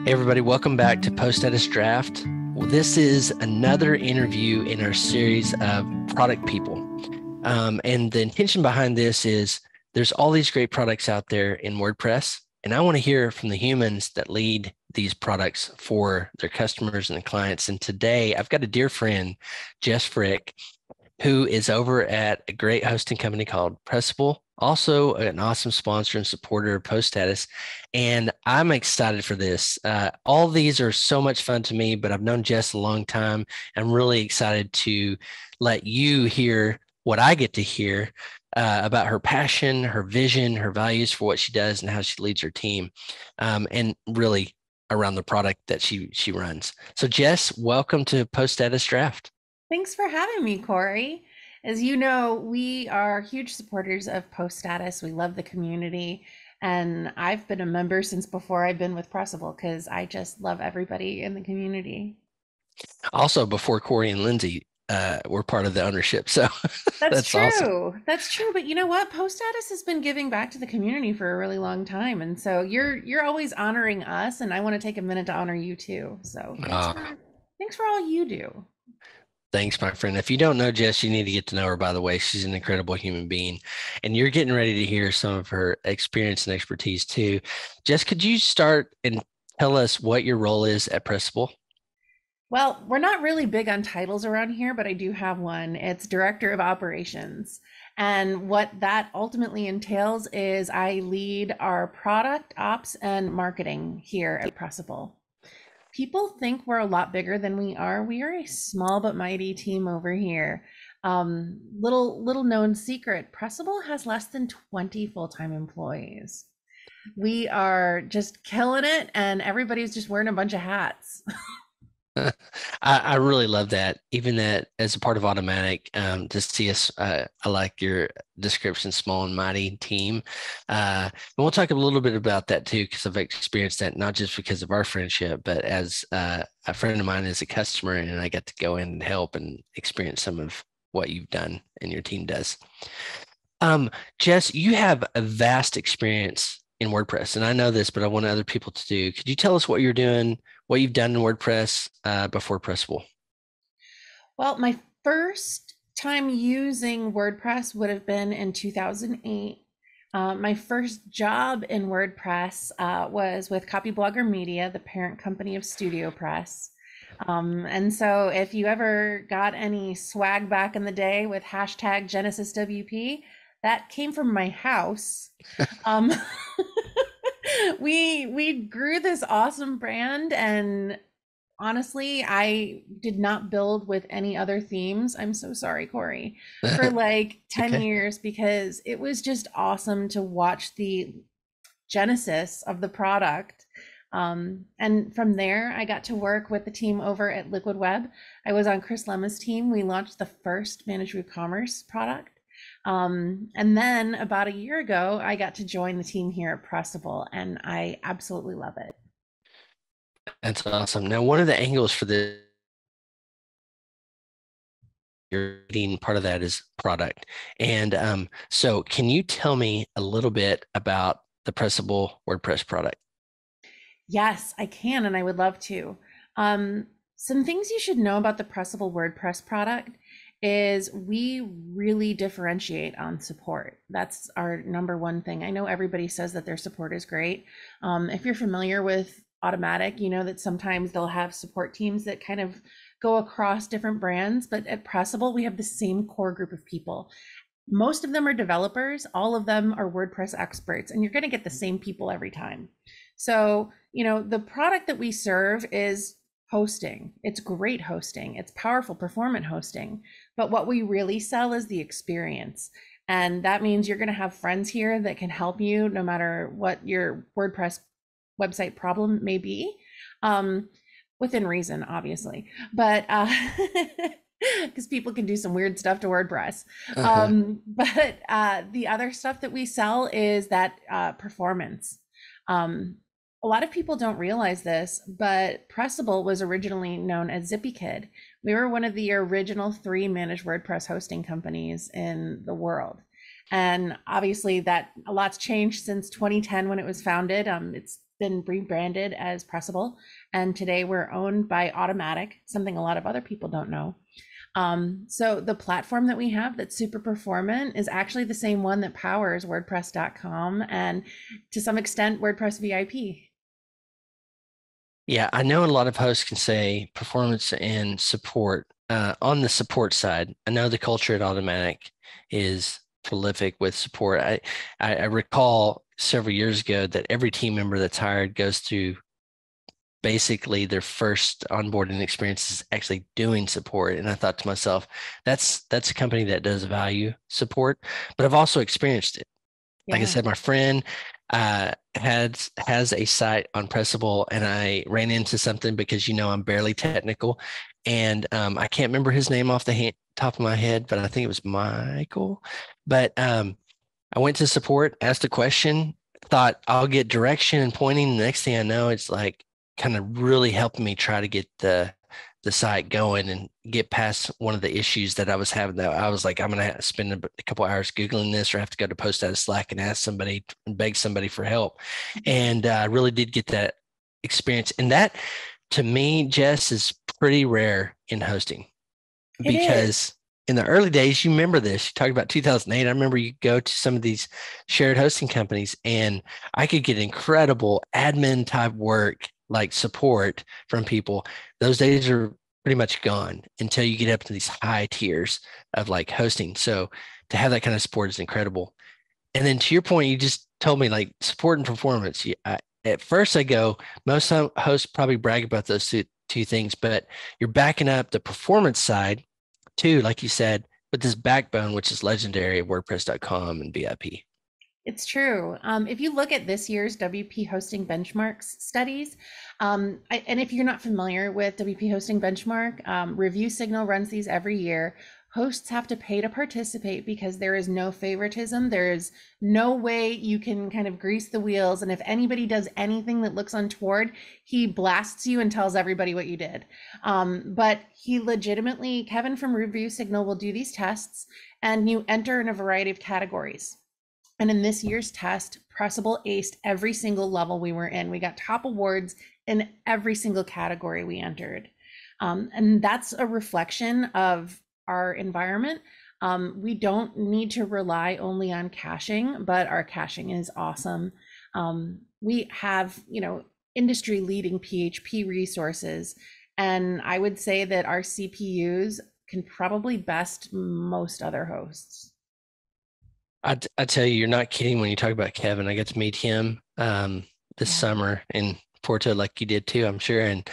Hey everybody, welcome back to Post Status Draft. Well, this is another interview in our series of product people. And the intention behind this is there's all these great products out there in WordPress, and I want to hear from the humans that lead these products for their customers and the clients. And today I've got a dear friend, Jess Frick, who is over at a great hosting company called Pressable, also an awesome sponsor and supporter of Post Status. And I'm excited for this. All these are so much fun to me, but I've known Jess a long time. I'm really excited to let you hear what I get to hear about her passion, her vision, her values for what she does and how she leads her team, and really around the product that she runs. So Jess, welcome to Post Status Draft. Thanks for having me, Corey. As you know, we are huge supporters of Post Status. We love the community. And I've been a member since before I've been with Pressable because I just love everybody in the community. Also, before Corey and Lindsay were part of the ownership. So That's that's awesome. true. That's true. But you know what? Post Status has been giving back to the community for a really long time. And so you're always honoring us, and I want to take a minute to honor you too. So thanks for all you do. Thanks, my friend. If you don't know Jess, you need to get to know her, by the way. She's an incredible human being. And you're getting ready to hear some of her experience and expertise too. Jess, could you start and tell us what your role is at Pressable? Well, we're not really big on titles around here, but I do have one. It's Director of Operations. And what that ultimately entails is I lead our product ops and marketing here at Pressable. People think we're a lot bigger than we are. We are a small but mighty team over here. Little known secret, Pressable has less than 20 full-time employees. We are just killing it, and everybody's just wearing a bunch of hats. I really love that. Even that as a part of Automatic, to see us, I like your description, small and mighty team. And we'll talk a little bit about that too, because I've experienced that not just because of our friendship, but as a friend of mine is a customer, and I get to go in and help and experience some of what you've done and your team does. Jess, you have a vast experience in WordPress, and I know this, but I want other people to do. Could you tell us what you're doing, what you've done in WordPress before Pressable? Well, my first time using WordPress would have been in 2008. My first job in WordPress was with Copyblogger Media, the parent company of Studio Press. And so if you ever got any swag back in the day with hashtag GenesisWP, that came from my house. Um, we grew this awesome brand, and honestly, I did not build with any other themes. I'm so sorry, Corey, for like 10 Okay. years because it was just awesome to watch the genesis of the product. And from there, I got to work with the team over at Liquid Web. I was on Chris Lemma's team. We launched the first managed WooCommerce product. And then about a year ago, I got to join the team here at Pressable, and I absolutely love it. That's awesome. Now, one of the angles for the your leading part of that is product. And so can you tell me a little bit about the Pressable WordPress product? Yes, I can, and I would love to. Some things you should know about the Pressable WordPress product is we really differentiate on support. That's our number one thing. I know everybody says that their support is great. If you're familiar with Automatic, you know that sometimes they'll have support teams that kind of go across different brands, but at Pressable, we have the same core group of people. Most of them are developers, all of them are WordPress experts, and you're going to get the same people every time. So, the product that we serve is hosting. It's great hosting. It's powerful, performant hosting. But what we really sell is the experience. And that means you're going to have friends here that can help you no matter what your WordPress website problem may be, within reason, obviously. But because people can do some weird stuff to WordPress. Uh-huh. But the other stuff that we sell is that performance. A lot of people don't realize this, but Pressable was originally known as ZippyKid. We were one of the original 3 managed WordPress hosting companies in the world. And obviously that a lot's changed since 2010 when it was founded. It's been rebranded as Pressable, and today we're owned by Automatic, something a lot of other people don't know. So the platform that we have that's super performant is actually the same one that powers WordPress.com and to some extent WordPress VIP. Yeah, I know a lot of hosts can say performance and support. On the support side, I know the culture at Automatic is prolific with support. I recall several years ago that every team member that's hired goes through basically their first onboarding experience is actually doing support. And I thought to myself, that's a company that does value support, but I've also experienced it. Like I Yeah. said, my friend has a site on Pressable, and I ran into something because I'm barely technical, and I can't remember his name off the top of my head, but I think it was Michael. But I went to support, asked a question, thought I'll get direction and pointing. The next thing I know, it's like kind of really helping me try to get the site going and get past one of the issues that I was having. That I was like, I'm gonna spend a couple hours Googling this, or have to go to post out of Slack and ask somebody and beg somebody for help. And I really did get that experience. And that, to me, Jess, is pretty rare in hosting It is. because in the early days, you remember this, you talked about 2008. I remember you go to some of these shared hosting companies and I could get incredible admin type work, like support from people. Those days are pretty much gone until you get up to these high tiers of like hosting. So to have that kind of support is incredible. And then to your point, you just told me like support and performance. At first I go, most hosts probably brag about those two things, but you're backing up the performance side too, like you said, with this backbone, which is legendary at WordPress.com and VIP. It's true. If you look at this year's WP Hosting Benchmarks studies, and if you're not familiar with WP Hosting Benchmark, Review Signal runs these every year. Hosts have to pay to participate because there is no favoritism. There is no way you can kind of grease the wheels. And if anybody does anything that looks untoward, he blasts you and tells everybody what you did. But he legitimately, Kevin from Review Signal will do these tests and you enter in a variety of categories. And in this year's test, Pressable aced every single level we were in. We got top awards in every single category we entered. And that's a reflection of our environment. We don't need to rely only on caching, but our caching is awesome. We have, industry leading PHP resources. And I would say that our CPUs can probably best most other hosts. I tell you, you're not kidding when you talk about Kevin. I got to meet him this Yeah. summer in Porto, like you did too, I'm sure. And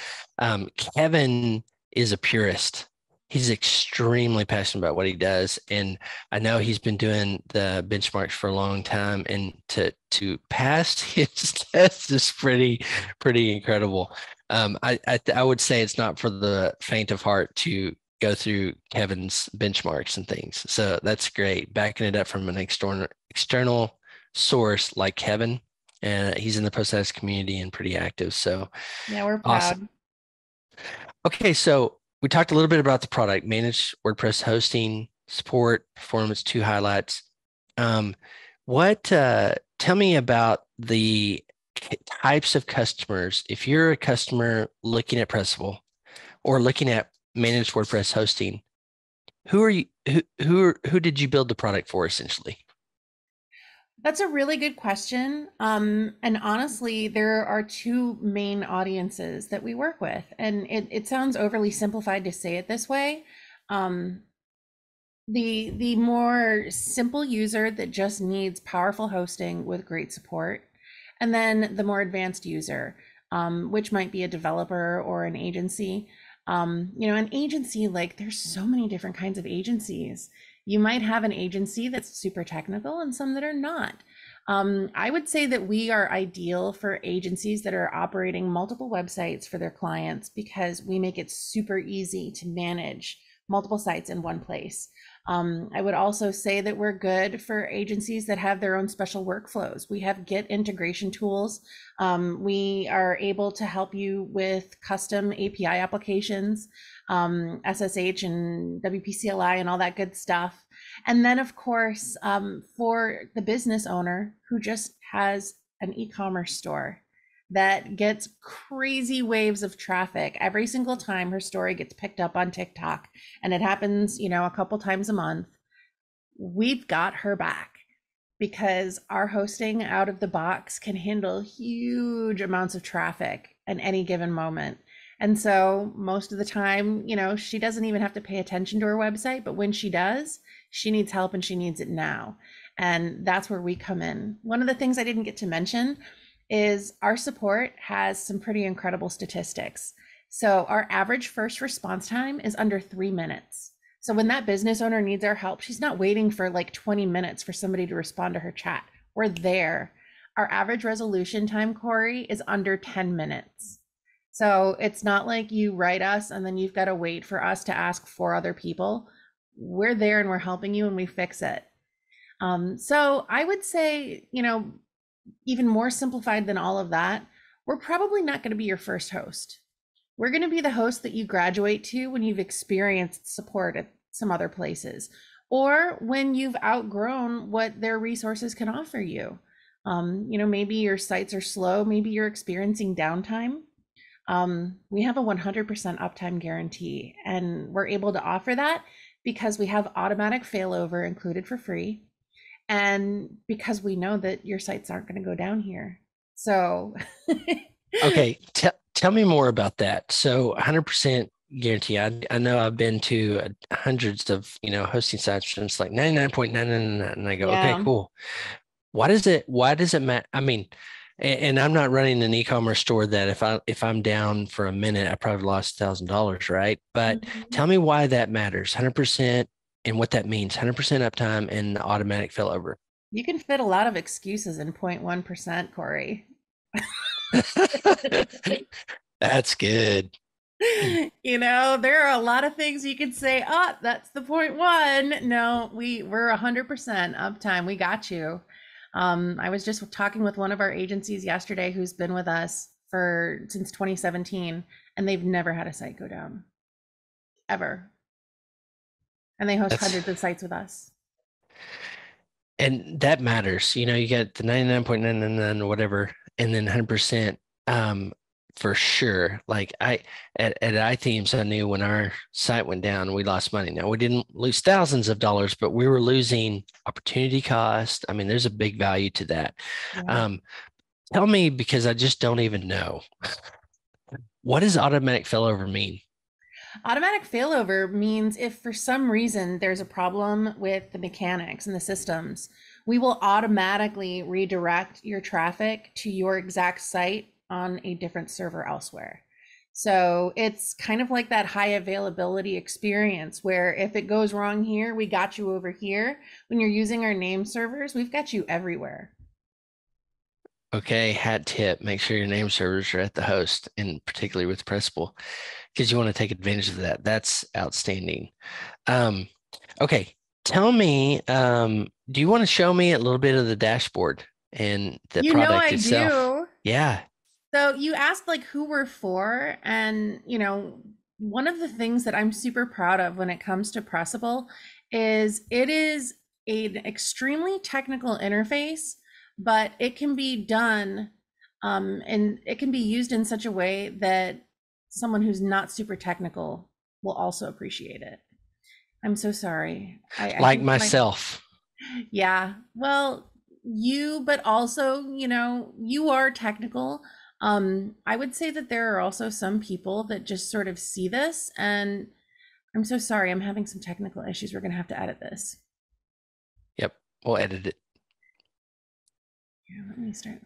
Kevin is a purist. He's extremely passionate about what he does, and I know he's been doing the benchmarks for a long time. And to pass his test is pretty incredible. I would say it's not for the faint of heart to go through Kevin's benchmarks and things. So that's great. Backing it up from an external source like Kevin. And he's in the post community and pretty active. So Yeah, we're awesome. proud. Okay, so we talked a little bit about the product, managed WordPress hosting, support, performance, two highlights. What tell me about the types of customers. If you're a customer looking at Pressable or looking at managed WordPress hosting, who are you? Who did you build the product for, essentially? That's a really good question. And honestly, there are two main audiences that we work with. And it sounds overly simplified to say it this way. Um, the more simple user that just needs powerful hosting with great support, and then the more advanced user, which might be a developer or an agency. An agency, like there's so many different kinds of agencies. You might have an agency that's super technical and some that are not. I would say that we are ideal for agencies that are operating multiple websites for their clients because we make it super easy to manage multiple sites in one place. I would also say that we're good for agencies that have their own special workflows. We have Git integration tools. We are able to help you with custom API applications, SSH and WPCLI and all that good stuff. And then, of course, for the business owner who just has an e-commerce store, that gets crazy waves of traffic every single time her story gets picked up on TikTok, and it happens, a couple times a month, we've got her back because our hosting out of the box can handle huge amounts of traffic at any given moment. And so most of the time, she doesn't even have to pay attention to her website, but when she does, she needs help and she needs it now. And that's where we come in. One of the things I didn't get to mention is our support has some pretty incredible statistics. So our average first response time is under 3 minutes. So when that business owner needs our help, she's not waiting for like 20 minutes for somebody to respond to her chat. We're there. Our average resolution time, Corey, is under 10 minutes. So it's not like you write us and then you've got to wait for us to ask 4 other people. We're there and we're helping you and we fix it. So I would say, even more simplified than all of that, we're probably not going to be your first host. We're going to be the host that you graduate to when you've experienced support at some other places, or when you've outgrown what their resources can offer you. Maybe your sites are slow, maybe you're experiencing downtime. We have a 100% uptime guarantee, and we're able to offer that because we have automatic failover included for free, and because we know that your sites aren't going to go down here. So Okay, tell me more about that. So 100% guarantee. I know I've been to hundreds of hosting sites, and it's like 99.999, and I go, okay, cool. Why does it matter? I mean, and I'm not running an e-commerce store that if I'm down for a minute, I probably lost $1,000, right? But tell me why that matters. 100% and what that means. 100% uptime and the automatic failover. You can fit a lot of excuses in 0.1%, Corey. That's good. There are a lot of things you could say, oh, that's the 0.1. No, we're 100% uptime. We got you. I was just talking with one of our agencies yesterday who's been with us since 2017, and they've never had a site go down, ever. And they host hundreds of sites with us. And that matters. You get the 99.999 or whatever, and then 100%. For sure. Like at iThemes, I knew when our site went down, we lost money. Now we didn't lose thousands of dollars, but we were losing opportunity cost. I mean, there's a big value to that. Yeah. Tell me, because I just don't even know. What does automatic failover mean? Automatic failover means if for some reason there's a problem with the mechanics and the systems, we will automatically redirect your traffic to your exact site on a different server elsewhere. So it's kind of like that high availability experience where if it goes wrong here, we got you over here. When you're using our name servers, we've got you everywhere. Okay, hat tip, make sure your name servers are at the host, and particularly with Pressable, because you want to take advantage of that. That's outstanding. Okay, tell me, do you want to show me a little bit of the dashboard and the product itself? Do. Yeah. So you asked like who we're for, and one of the things that I'm super proud of when it comes to Pressable is it is an extremely technical interface, but it can be done and it can be used in such a way that someone who's not super technical will also appreciate it. I'm so sorry. Like myself. Yeah. Well, but also, you are technical. I would say that there are also some people that just sort of see this, and I'm so sorry, I'm having some technical issues. We're going to have to edit this. Yep, we'll edit it. Here, let me start.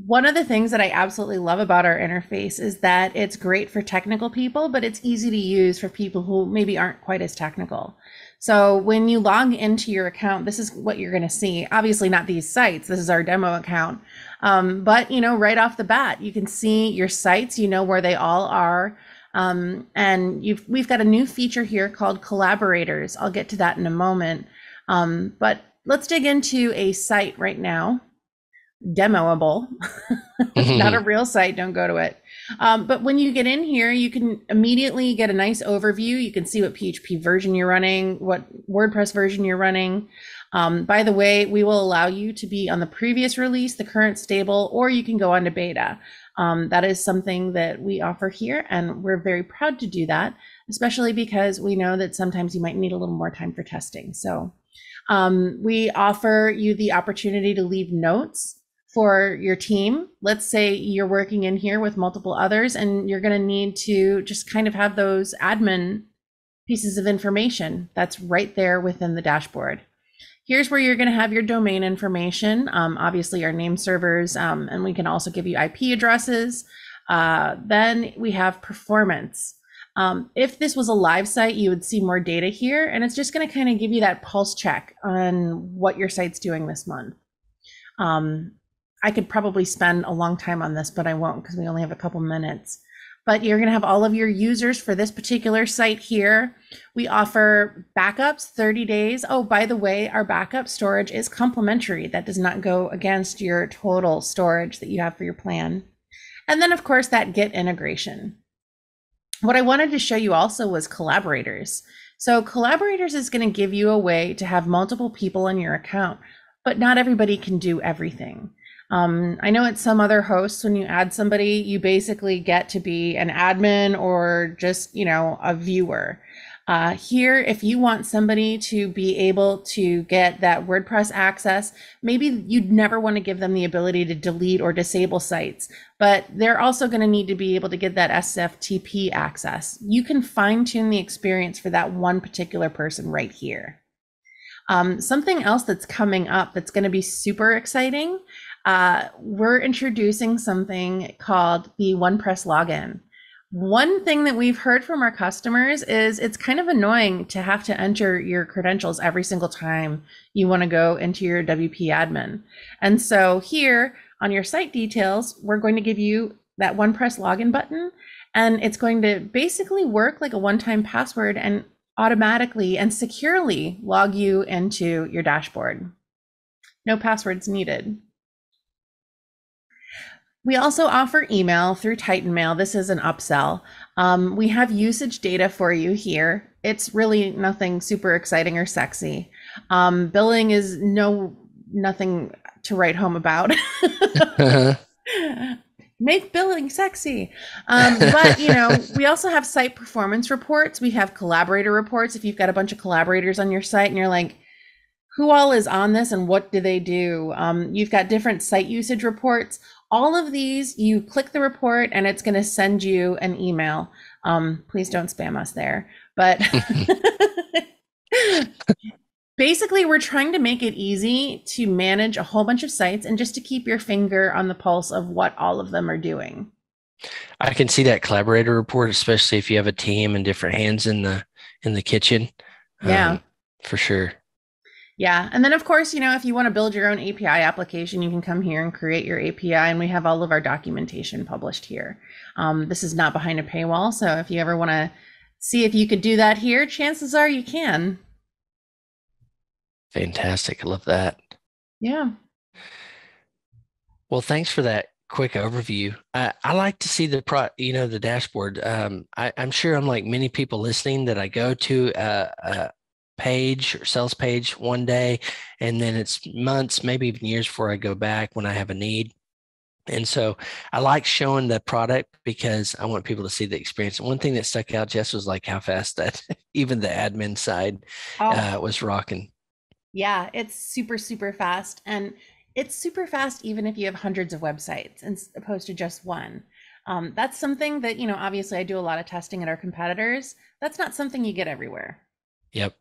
One of the things that I absolutely love about our interface is that it's great for technical people, but it's easy to use for people who maybe aren't quite as technical. So when you log into your account, this is what you're going to see. Obviously not these sites. This is our demo account. But right off the bat, you can see your sites, where they all are. And we've got a new feature here called collaborators. I'll get to that in a moment. But let's dig into a site right now. Demoable. Not a real site, don't go to it. But when you get in here, you can immediately get a nice overview. You can see what PHP version you're running, what WordPress version you're running. By the way, we will allow you to be on the previous release, the current stable, or you can go on to beta. That is something that we offer here, and we're very proud to do that, especially because we know that sometimes you might need a little more time for testing. So we offer you the opportunity to leave notes for your team. Let's say you're working in here with multiple others and you're going to need to just kind of have those admin pieces of information that's right there within the dashboard. Here's where you're going to have your domain information, obviously our name servers, and we can also give you IP addresses. Then we have performance. If this was a live site, you would see more data here, and it's just going to kind of give you that pulse check on what your site's doing this month. I could probably spend a long time on this, but I won't because we only have a couple minutes. But you're going to have all of your users for this particular site here. We offer backups, 30 days. Oh, by the way, our backup storage is complimentary. That does not go against your total storage that you have for your plan. And then, of course, that Git integration. What I wanted to show you also was collaborators. So collaborators is going to give you a way to have multiple people in your account, but not everybody can do everything. I know at some other hosts, when you add somebody, you basically get to be an admin or just, a viewer. Here, if you want somebody to be able to get that WordPress access, maybe you'd never want to give them the ability to delete or disable sites, but they're also going to need to be able to get that SFTP access. You can fine tune the experience for that one particular person right here. Something else that's coming up that's going to be super exciting. We're introducing something called the WordPress login. One thing that we've heard from our customers is it's kind of annoying to have to enter your credentials every single time you want to go into your WP admin. And so here on your site details, we're going to give you that WordPress login button, and it's going to basically work like a one-time password and automatically and securely log you into your dashboard. No passwords needed. We also offer email through Titan Mail. This is an upsell. We have usage data for you here. It's really nothing super exciting or sexy. Billing is nothing to write home about. Make billing sexy. But we also have site performance reports. We have collaborator reports. If you've got a bunch of collaborators on your site and you're like, who all is on this and what do they do? You've got different site usage reports. All of these, you click the report and it's going to send you an email. Please don't spam us there. But basically, we're trying to make it easy to manage a whole bunch of sites and just to keep your finger on the pulse of what all of them are doing. I can see that collaborator report, especially if you have a team and different hands in the kitchen. Yeah, for sure. Yeah. And then, of course, if you want to build your own API application, you can come here and create your API. And we have all of our documentation published here. This is not behind a paywall. So if you ever want to see if you could do that here, chances are you can. Fantastic. I love that. Yeah. Well, thanks for that quick overview. I like to see the dashboard. I'm sure I'm like many people listening that I go to a page or sales page one day, and then it's months, maybe even years before I go back when I have a need. And so I like showing the product because I want people to see the experience. And one thing that stuck out, Jess, was like how fast that even the admin side was rocking. Yeah, it's super, super fast. And it's super fast even if you have hundreds of websites as opposed to just one. That's something that, obviously I do a lot of testing at our competitors. That's not something you get everywhere. Yep.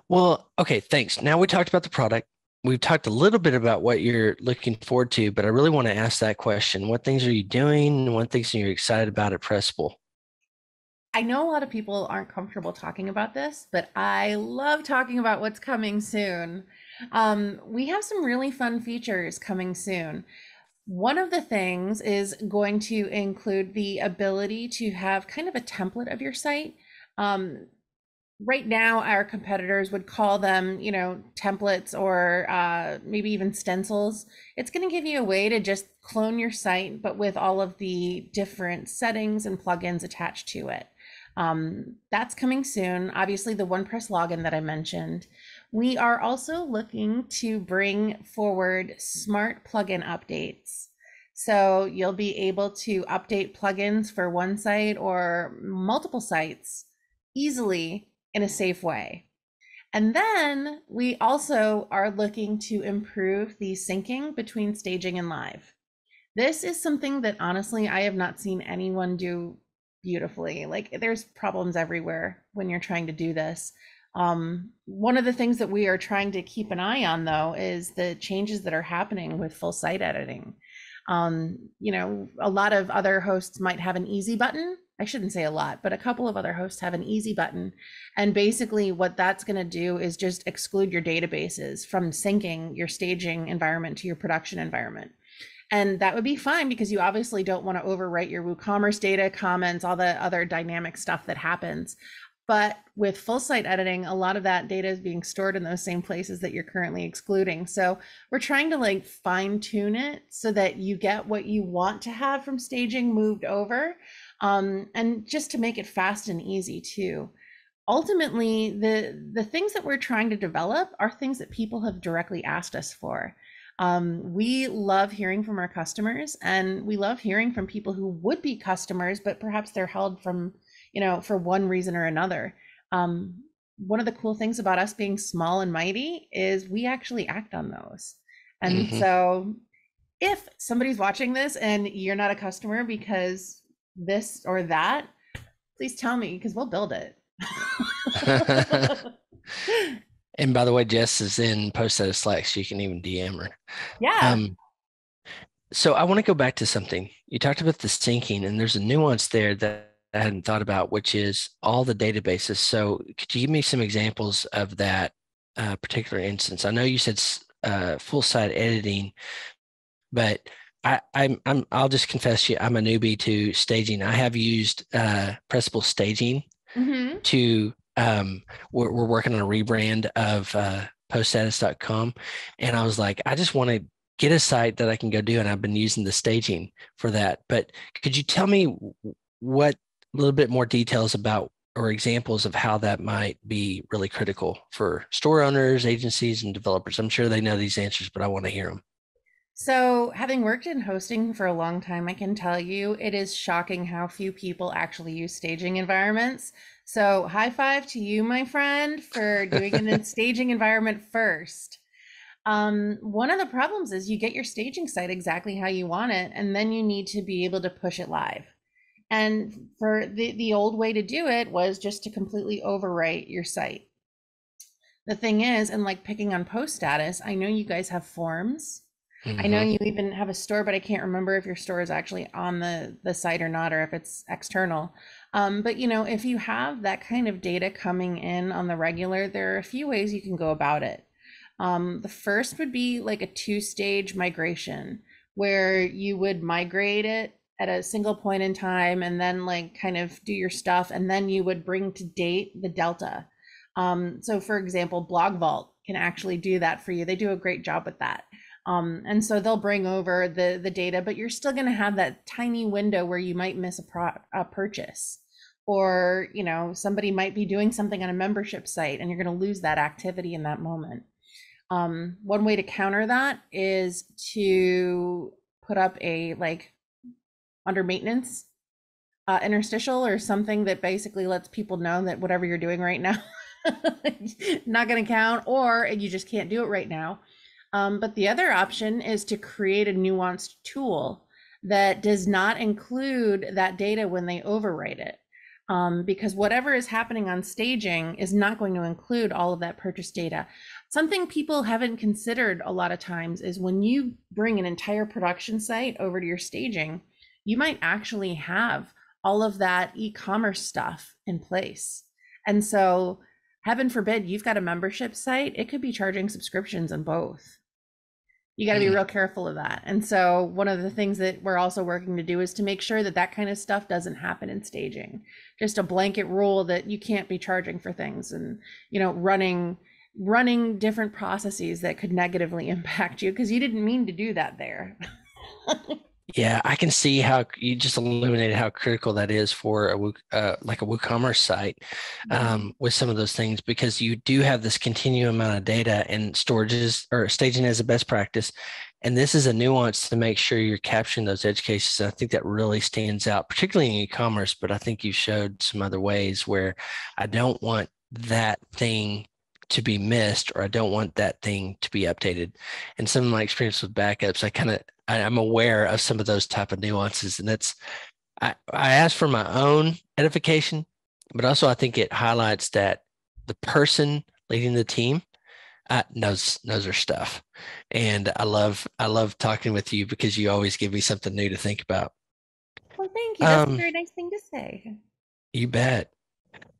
Well, okay, thanks. Now we talked about the product. We've talked a little bit about what you're looking forward to, but I really want to ask that question. What things are you doing? What things are you excited about at Pressable? I know a lot of people aren't comfortable talking about this, but I love talking about what's coming soon. We have some really fun features coming soon. One of the things is going to include the ability to have kind of a template of your site. Right now, our competitors would call them, templates or maybe even stencils. It's going to give you a way to just clone your site, but with all of the different settings and plugins attached to it. That's coming soon. Obviously, the WordPress login that I mentioned. We are also looking to bring forward smart plugin updates. So you'll be able to update plugins for one site or multiple sites easily in a safe way. And then we also are looking to improve the syncing between staging and live. This is something that honestly I have not seen anyone do beautifully. Like there's problems everywhere when you're trying to do this. One of the things that we are trying to keep an eye on though is the changes that are happening with full site editing. A lot of other hosts might have an easy button. I shouldn't say a lot, but a couple of other hosts have an easy button. And basically what that's going to do is just exclude your databases from syncing your staging environment to your production environment. And that would be fine because you obviously don't want to overwrite your WooCommerce data, comments, all the other dynamic stuff that happens. But with full site editing, a lot of that data is being stored in those same places that you're currently excluding. So we're trying to like fine tune it so that you get what you want to have from staging moved over, and just to make it fast and easy too. Ultimately, the things that we're trying to develop are things that people have directly asked us for. We love hearing from our customers, and we love hearing from people who would be customers, but perhaps they're held from, for one reason or another. One of the cool things about us being small and mighty is we actually act on those. And so if somebody's watching this and you're not a customer because this or that, please tell me because we'll build it. And by the way, Jess is in post status Slack, so you can even DM her. Yeah. So I want to go back to something. You talked about the syncing, and there's a nuance there that I hadn't thought about, which is all the databases. So could you give me some examples of that particular instance? I know you said full site editing, but I'll just confess to you, I'm a newbie to staging. I have used Pressable staging to we're working on a rebrand of poststatus.com, and I was like, I just want to get a site that I can go do, and I've been using the staging for that. But could you tell me what a little bit more details about or examples of how that might be really critical for store owners, agencies, and developers? I'm sure they know these answers, but I want to hear them. So, having worked in hosting for a long time, I can tell you it is shocking how few people actually use staging environments. So, high five to you, my friend, for doing it in staging environment first. One of the problems is you get your staging site exactly how you want it, and then you need to be able to push it live. And for the old way to do it was just to completely overwrite your site. The thing is, and like picking on post status, I know you guys have forms. I know you even have a store, but I can't remember if your store is actually on the site or not, or if it's external. But if you have that kind of data coming in on the regular, there are a few ways you can go about it. The first would be like a two-stage migration where you would migrate it at a single point in time and then like kind of do your stuff, and then you would bring to date the delta. So for example, Blog Vault can actually do that for you. They do a great job with that. And so they'll bring over the data, but you're still going to have that tiny window where you might miss a purchase, or somebody might be doing something on a membership site and you're going to lose that activity in that moment. One way to counter that is to put up a like under maintenance interstitial or something that basically lets people know that whatever you're doing right now not going to count, or you just can't do it right now. But the other option is to create a nuanced tool that does not include that data when they overwrite it. Because whatever is happening on staging is not going to include all of that purchase data. Something people haven't considered a lot of times is when you bring an entire production site over to your staging, you might actually have all of that e-commerce stuff in place. And so heaven forbid you've got a membership site, it could be charging subscriptions on both. You got to be real careful of that. And so one of the things that we're also working to do is to make sure that that kind of stuff doesn't happen in staging. Just a blanket rule that you can't be charging for things and, running different processes that could negatively impact you because you didn't mean to do that there. Yeah, I can see how you just illuminated how critical that is for like a WooCommerce site Mhm. with some of those things, because you do have this continuum amount of data, and storages or staging as a best practice. And this is a nuance to make sure you're capturing those edge cases. I think that really stands out, particularly in e-commerce, but I think you showed some other ways where I don't want that thing to be missed, or I don't want that thing to be updated. And some of my experience with backups, I'm aware of some of those type of nuances. And I ask for my own edification, but also I think it highlights that the person leading the team knows their stuff. And I love talking with you because you always give me something new to think about. Well, thank you. That's a Um, very nice thing to say. you bet.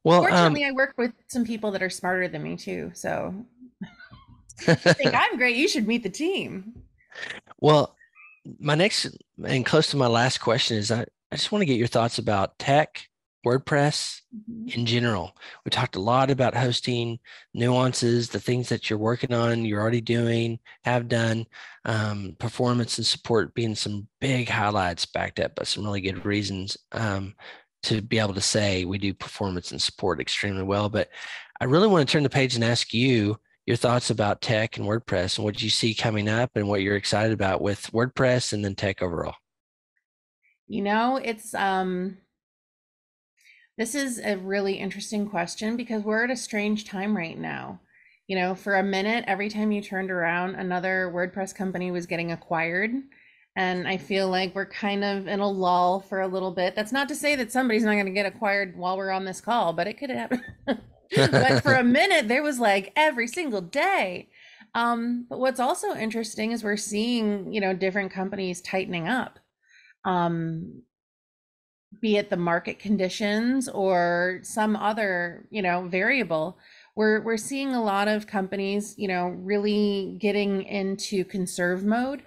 Well, Fortunately, I work with some people that are smarter than me too. So if you think I'm great, you should meet the team. well, my next and close to my last question is I just want to get your thoughts about tech, WordPress Mhm. in general. We talked a lot about hosting, nuances, the things that you're working on, you're already doing, have done, performance and support being some big highlights backed up by some really good reasons to be able to say we do performance and support extremely well. But I really want to turn the page and ask you your thoughts about tech and WordPress and what you see coming up and what you're excited about with WordPress and then tech overall. It's this is a really interesting question because we're at a strange time right now. For a minute, every time you turned around, another WordPress company was getting acquired. And I feel like we're kind of in a lull for a little bit. That's not to say that somebody's not going to get acquired while we're on this call, but it could happen. But for a minute, there was like every single day. But what's also interesting is we're seeing, different companies tightening up. Um, be it the market conditions or some other, variable. We're seeing a lot of companies, really getting into conserve mode,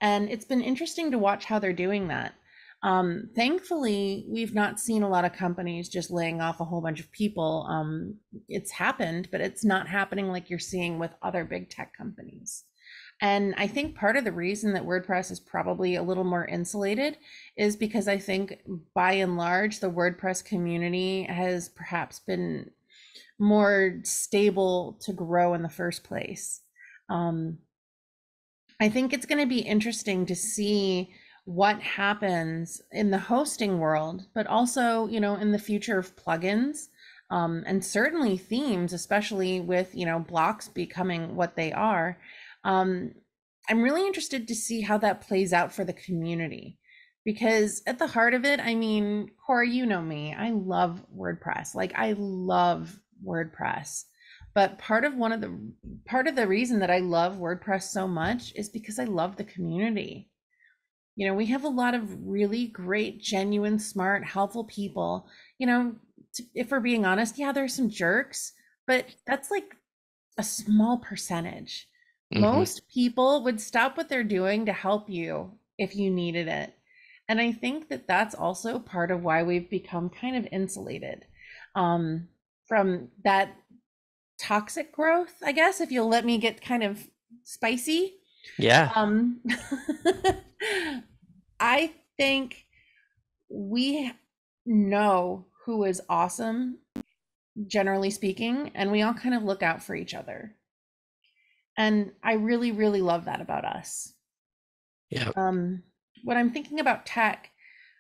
and it's been interesting to watch how they're doing that. Thankfully, we've not seen a lot of companies just laying off a whole bunch of people. It's happened, but it's not happening like you're seeing with other big tech companies. And I think part of the reason that WordPress is probably a little more insulated is because I think by and large, the WordPress community has perhaps been more stable to grow in the first place. Um, I think it's going to be interesting to see what happens in the hosting world, but also, in the future of plugins, and certainly themes, especially with, blocks becoming what they are. Um, I'm really interested to see how that plays out for the community. Because at the heart of it, I mean, Cora, you know me, I love WordPress. Like, I love WordPress. But part of the reason that I love WordPress so much is because I love the community. We have a lot of really great, genuine, smart, helpful people. If we're being honest, yeah, there's some jerks, but that's like a small percentage. Hmm. Most people would stop what they're doing to help you if you needed it. And I think that that's also part of why we've become kind of insulated um, from that toxic growth, I guess, if you'll let me get kind of spicy. Yeah. Um, I think we know who is awesome, generally speaking, and we all kind of look out for each other. And I really, really love that about us. Yeah. Um, when I'm thinking about tech,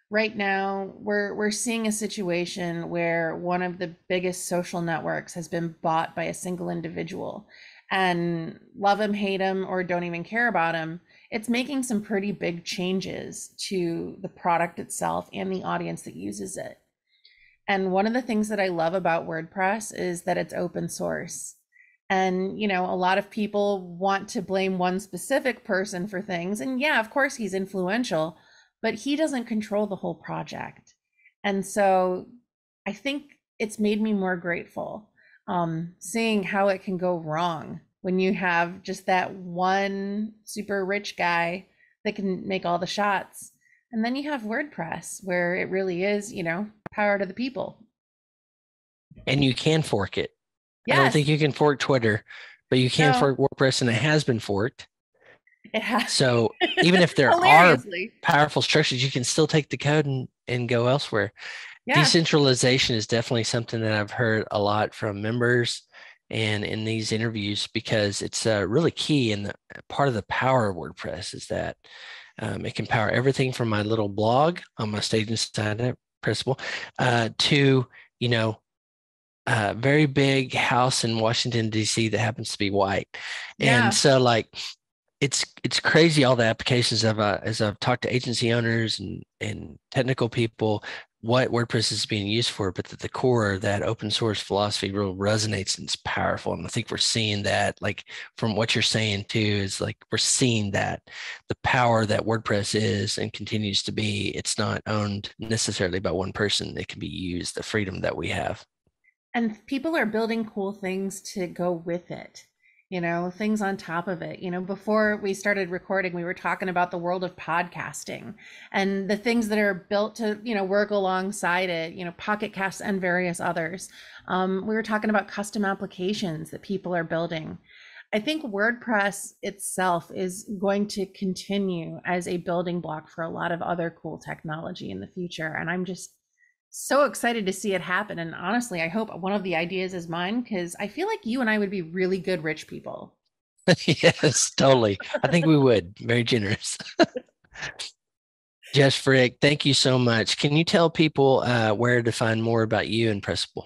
right now we're seeing a situation where one of the biggest social networks has been bought by a single individual, and love him, hate him, or don't even care about him, it's making some pretty big changes to the product itself and the audience that uses it. And one of the things that I love about WordPress is that it's open source. And, a lot of people want to blame one specific person for things. And yeah, of course, he's influential, but he doesn't control the whole project. And so I think it's made me more grateful, seeing how it can go wrong when you have just that one super rich guy that can make all the shots. And then you have WordPress, where it really is, power to the people. And you can fork it. I don't Yes. think you can fork Twitter, but you can No. fork WordPress, and it has been forked. It has. So even if there are Hilariously. powerful structures, you can still take the code and go elsewhere. Yeah. Decentralization is definitely something that I've heard a lot from members and in these interviews, because it's really key. And part of the power of WordPress is that it can power everything from my little blog on my staging site at Pressable to, you know, a very big house in Washington, D.C. that happens to be white. And Yeah. so like it's crazy, all the applications of as I've talked to agency owners and technical people, what WordPress is being used for, but the core of that open source philosophy really resonates and it's powerful. And I think we're seeing that, like from what you're saying too, is like we're seeing that the power that WordPress is and continues to be, it's not owned necessarily by one person. It can be used, the freedom that we have. And people are building cool things to go with it, things on top of it. Before we started recording, we were talking about the world of podcasting and the things that are built to, work alongside it, Pocket Casts and various others. We were talking about custom applications that people are building. I think WordPress itself is going to continue as a building block for a lot of other cool technology in the future. And I'm just so excited to see it happen. And honestly, I hope one of the ideas is mine because I feel like you and I would be really good rich people. Yes, totally. I think we would. Very generous. Jess Frick, thank you so much. Can you tell people where to find more about you and Pressable?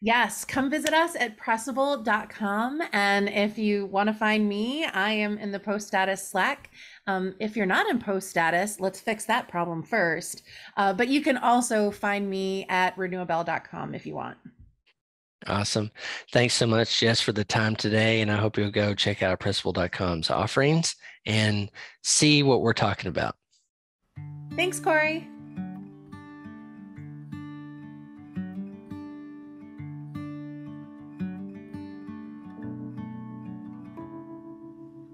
Yes, come visit us at pressable.com. And if you want to find me, I am in the post status Slack. If you're not in post status, let's fix that problem first. But you can also find me at renewabel.com if you want. Awesome. Thanks so much, Jess, for the time today. And I hope you'll go check out pressable.com's offerings and see what we're talking about. Thanks, Corey.